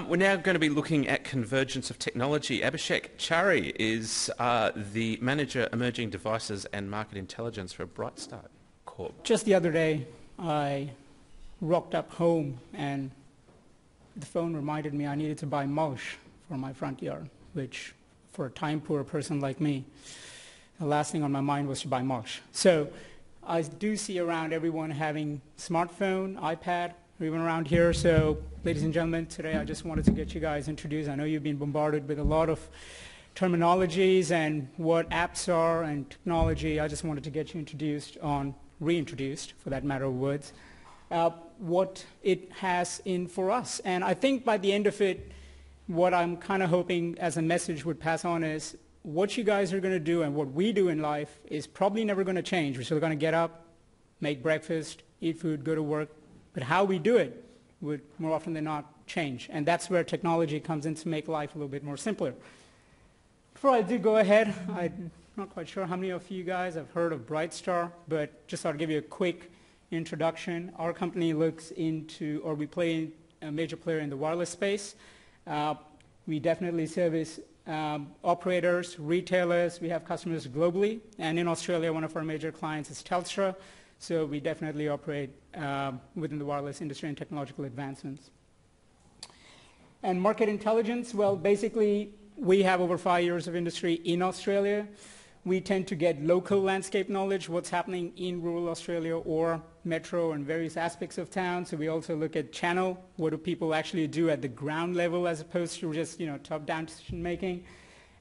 We're now going to be looking at convergence of technology. Abichek Chari is the Manager Emerging Devices and Market Intelligence for Brightstar Corp. Just the other day, I rocked up home and the phone reminded me I needed to buy mulch for my front yard, which for a time-poor person like me, the last thing on my mind was to buy mulch. So I do see around everyone having smartphone, iPad, or even around here. So ladies and gentlemen, today I just wanted to get you guys introduced. I know you've been bombarded with a lot of terminologies and what apps are and technology. I just wanted to get you reintroduced, for that matter of words, what it has in for us. And I think by the end of it, what I'm kind of hoping as a message would pass on is what you guys are going to do and what we do in life is probably never going to change. We're still going to get up, make breakfast, eat food, go to work. But how we do it would more often than not change. And that's where technology comes in to make life a little bit more simpler. Before I do go ahead, I'm not quite sure how many of you guys have heard of Brightstar, but just thought I'd give you a quick introduction. Our company looks into, or we play a major player in the wireless space. We definitely service operators, retailers. We have customers globally. And in Australia, one of our major clients is Telstra. So we definitely operate within the wireless industry and technological advancements. And market intelligence, well, basically, we have over 5 years of industry in Australia. We tend to get local landscape knowledge, what's happening in rural Australia or metro and various aspects of town. So we also look at channel, what do people actually do at the ground level as opposed to just, top-down decision making.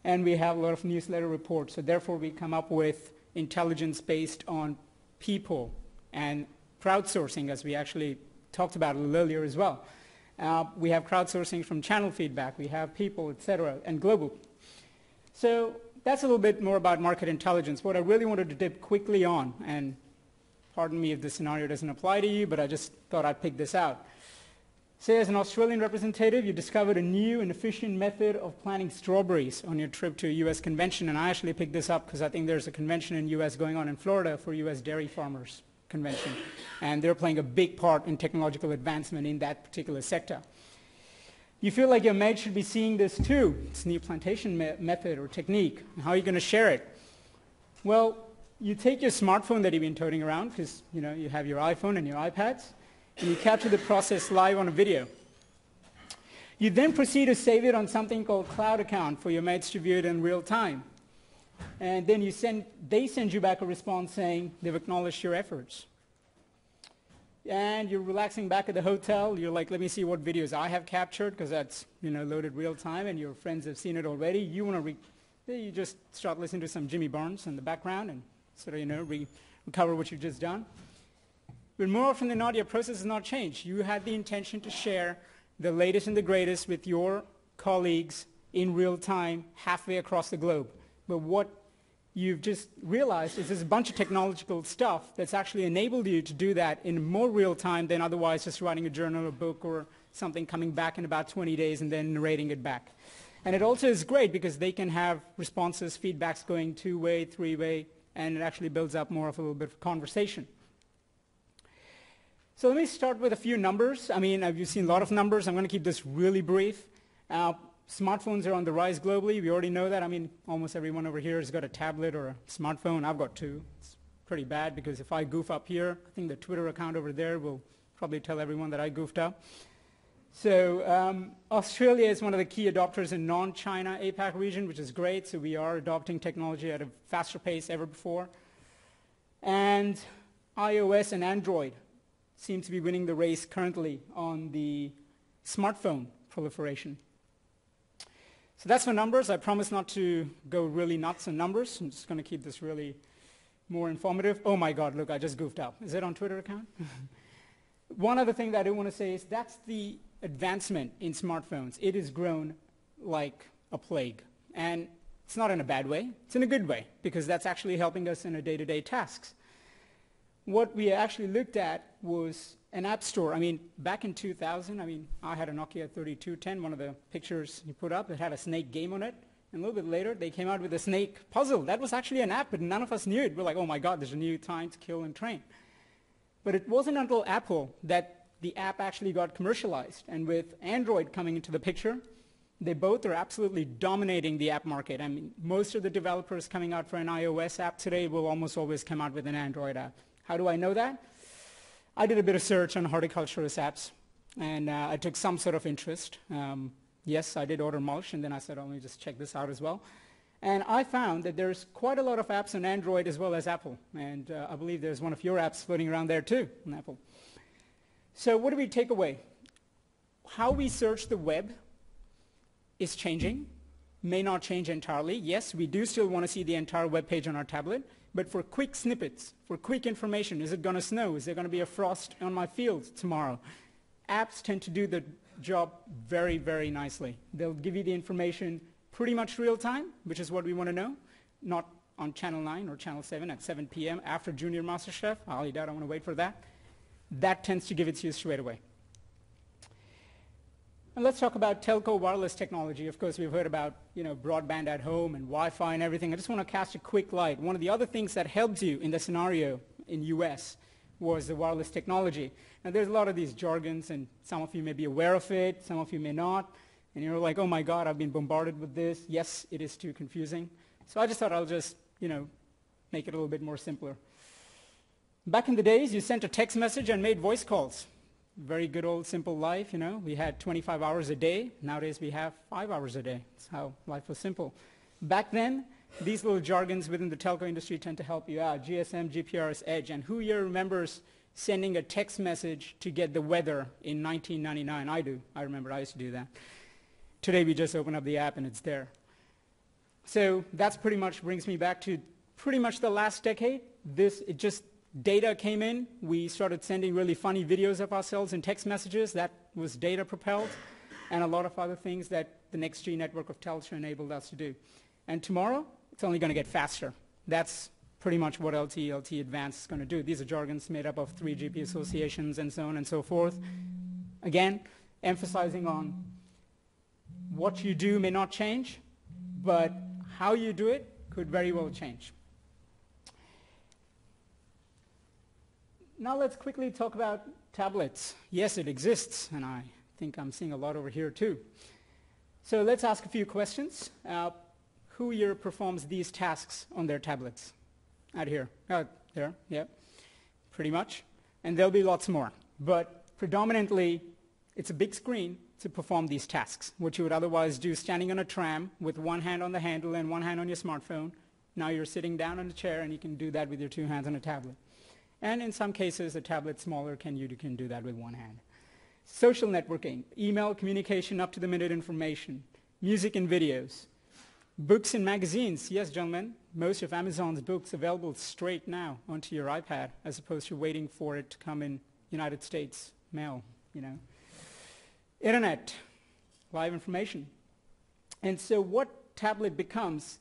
And we have a lot of newsletter reports. So therefore, we come up with intelligence based on people and crowdsourcing, as we actually talked about a little earlier as well. We have crowdsourcing from channel feedback. We have people, et cetera, and global. So that's a little bit more about market intelligence. What I really wanted to dip quickly on, and pardon me if this scenario doesn't apply to you, but I just thought I'd pick this out. Say as an Australian representative, you discovered a new and efficient method of planting strawberries on your trip to a U.S. convention, and I actually picked this up because I think there's a convention in U.S. going on in Florida for U.S. dairy farmers convention, and they're playing a big part in technological advancement in that particular sector. You feel like your mate should be seeing this too. It's a new plantation method or technique. How are you going to share it? Well, you take your smartphone that you've been toting around, because you have your iPhone and your iPads, and you capture the process live on a video. You then proceed to save it on something called Cloud Account for your mates to view it in real time. And then they send you back a response saying they've acknowledged your efforts. And you're relaxing back at the hotel. You're like, let me see what videos I have captured, because that's loaded real time, and your friends have seen it already. You want to you just start listening to some Jimmy Barnes in the background and sort of recover what you've just done. But more often than not, your process has not changed. You had the intention to share the latest and the greatest with your colleagues in real time, halfway across the globe. But what you've just realized is there's a bunch of technological stuff that's actually enabled you to do that in more real time than otherwise just writing a journal or book or something coming back in about 20 days and then narrating it back. And it also is great because they can have responses, feedbacks going two-way, three-way, and it actually builds up more of a little bit of conversation. So let me start with a few numbers. I mean, you've seen a lot of numbers. I'm going to keep this really brief. Smartphones are on the rise globally. We already know that. I mean, almost everyone over here has got a tablet or a smartphone. I've got two. It's pretty bad because if I goof up here, I think the Twitter account over there will probably tell everyone that I goofed up. So Australia is one of the key adopters in non-China APAC region, which is great. So we are adopting technology at a faster pace ever before. And iOS and Android seem to be winning the race currently on the smartphone proliferation. So that's for numbers. I promise not to go really nuts on numbers. I'm just going to keep this really more informative. Oh my God, look, I just goofed up. Is it on Twitter account? One other thing that I do want to say is that's the advancement in smartphones. It has grown like a plague. And it's not in a bad way. It's in a good way, because that's actually helping us in our day-to-day tasks. What we actually looked at was an app store. I mean, back in 2000, I had a Nokia 3210, one of the pictures you put up. It had a snake game on it. And a little bit later, they came out with a snake puzzle. That was actually an app, but none of us knew it. We're like, oh my God, there's a new time to kill and train. But it wasn't until Apple that the app actually got commercialized. And with Android coming into the picture, they both are absolutely dominating the app market. I mean, most of the developers coming out for an iOS app today will almost always come out with an Android app. How do I know that? I did a bit of search on horticulturist apps, and I took some sort of interest. Yes, I did order mulch, and then I said, oh, let me just check this out as well. And I found that there's quite a lot of apps on Android as well as Apple. And I believe there's one of your apps floating around there too, on Apple. So what do we take away? How we search the web is changing, may not change entirely. Yes, we do still want to see the entire web page on our tablet, but for quick snippets, for quick information, is it going to snow? Is there going to be a frost on my field tomorrow? Apps tend to do the job very, very nicely. They'll give you the information pretty much real time, which is what we want to know, not on Channel 9 or Channel 7 at 7 p.m. after Junior MasterChef. I'll eat out, I want to wait for that. That tends to give it to you straight away. And let's talk about telco wireless technology. Of course, we've heard about broadband at home and Wi-Fi and everything. I just want to cast a quick light. One of the other things that helped you in the scenario in US was the wireless technology. Now, there's a lot of these jargons, and some of you may be aware of it, some of you may not. And you're like, oh my God, I've been bombarded with this. Yes, it is too confusing. So I just thought I'll just, make it a little bit more simpler. Back in the days, you sent a text message and made voice calls. Very good old simple life, We had 25 hours a day. Nowadays, we have 5 hours a day. That's how life was simple. Back then, these little jargons within the telco industry tend to help you out. GSM, GPRS, Edge. And who here remembers sending a text message to get the weather in 1999? I do. I remember I used to do that. Today, we just open up the app and it's there. So that's pretty much brings me back to pretty much the last decade. Data came in. We started sending really funny videos of ourselves in text messages. That was data propelled, and a lot of other things that the next-G network of Telstra enabled us to do. And tomorrow, it's only going to get faster. That's pretty much what LTE Advanced is going to do. These are jargons made up of 3GP associations and so on and so forth. Again, emphasizing on what you do may not change, but how you do it could very well change. Now let's quickly talk about tablets. Yes, it exists, and I think I'm seeing a lot over here too. So let's ask a few questions. Who here performs these tasks on their tablets? Out here. There, yeah, pretty much. And there'll be lots more. But predominantly, it's a big screen to perform these tasks, which you would otherwise do standing on a tram with one hand on the handle and one hand on your smartphone. Now you're sitting down on a chair, and you can do that with your two hands on a tablet. And in some cases, a tablet smaller you can do that with one hand. Social networking, email communication, up-to-the-minute information, music and videos, books and magazines. Yes, gentlemen, most of Amazon's books available straight now onto your iPad, as opposed to waiting for it to come in United States mail, Internet, live information. And so what tablet becomes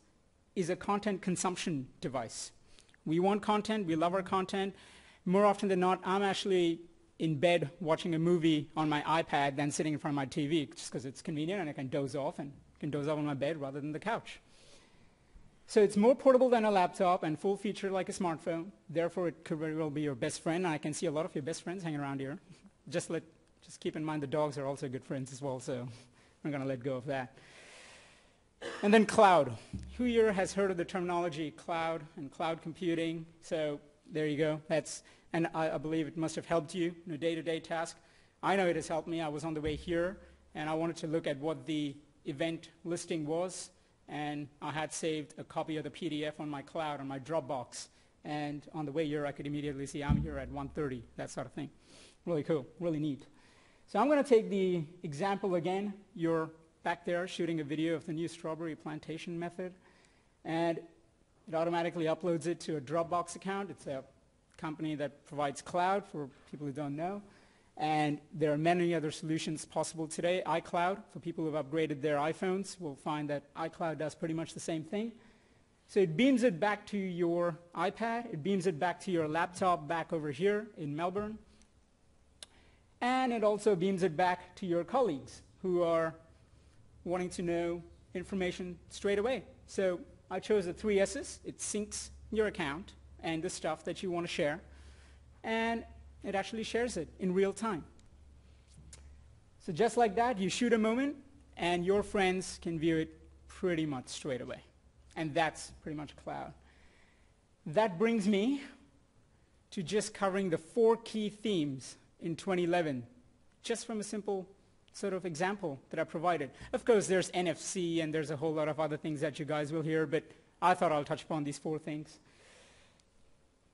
is a content consumption device. We want content, we love our content. More often than not, I'm actually in bed watching a movie on my iPad than sitting in front of my TV, just because it's convenient and I can doze off on my bed rather than the couch. So it's more portable than a laptop and full feature like a smartphone. Therefore, it could very well be your best friend. And I can see a lot of your best friends hanging around here. Just keep in mind the dogs are also good friends as well, so I'm going to let go of that. And then cloud. Who here has heard of the terminology cloud and cloud computing? So there you go. And I believe it must have helped you in a day-to-day task. I know it has helped me. I was on the way here, and I wanted to look at what the event listing was, and I had saved a copy of the PDF on my cloud, on my Dropbox. And on the way here, I could immediately see I'm here at 1:30, that sort of thing. Really cool, really neat. So I'm going to take the example again. You're back there shooting a video of the new strawberry plantation method, and it automatically uploads it to a Dropbox account. It's a company that provides cloud for people who don't know, and there are many other solutions possible today. iCloud, for people who have upgraded their iPhones, will find that iCloud does pretty much the same thing. So it beams it back to your iPad, it beams it back to your laptop back over here in Melbourne, and it also beams it back to your colleagues who are wanting to know information straight away. So I chose the 3 S's. It syncs your account and the stuff that you want to share, and it actually shares it in real time. So just like that, you shoot a moment, and your friends can view it pretty much straight away. And that's pretty much cloud. That brings me to just covering the 4 key themes in 2011, just from a simple sort of example that I provided. Of course, there's NFC, and there's a whole lot of other things that you guys will hear, but I thought I'll touch upon these 4 things.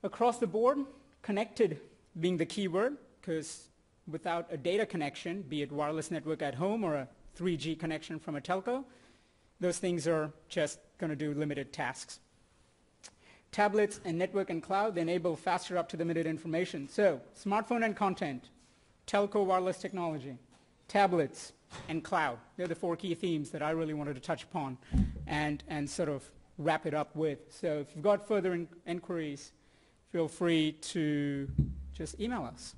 Across the board, connected being the key word, because without a data connection, be it wireless network at home or a 3G connection from a telco, those things are just going to do limited tasks. Tablets and network and cloud, they enable faster up-to-the-minute information. So smartphone and content, telco wireless technology, tablets, and cloud. They're the 4 key themes that I really wanted to touch upon and sort of wrap it up with. So if you've got further inquiries, feel free to just email us.